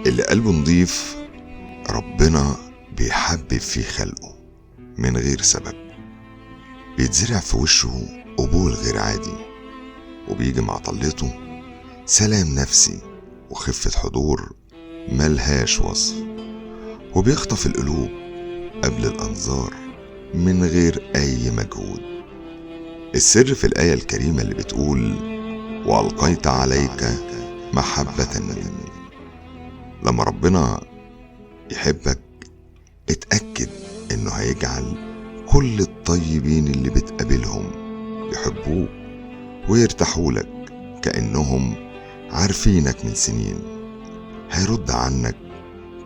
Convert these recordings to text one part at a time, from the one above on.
اللي قلبه نضيف ربنا بيحبب فيه خلقه من غير سبب، بيتزرع في وشه قبول غير عادي، وبيجي مع طلته سلام نفسي وخفة حضور ملهاش وصف، وبيخطف القلوب قبل الأنظار من غير أي مجهود. السر في الآية الكريمة اللي بتقول وألقيت عليك محبة مني. لما ربنا يحبك اتأكد إنه هيجعل كل الطيبين اللي بتقابلهم يحبوك ويرتاحولك كأنهم عارفينك من سنين. هيرد عنك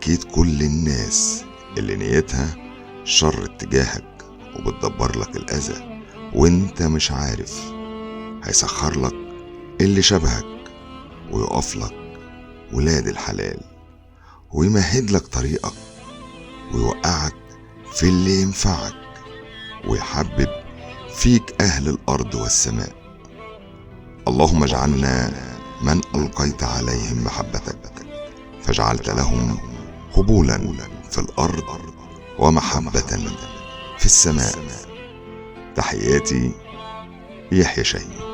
كيد كل الناس اللي نيتها شر اتجاهك وبتدبر لك الأذى وانت مش عارف. هيسخر لك اللي شبهك ويقف لك ولاد الحلال ويمهد لك طريقك ويوقعك في اللي ينفعك ويحبب فيك أهل الأرض والسماء. اللهم اجعلنا من ألقيت عليهم محبتك فجعلت لهم قبولا في الأرض ومحبة في السماء. تحياتي يحيى شاهين.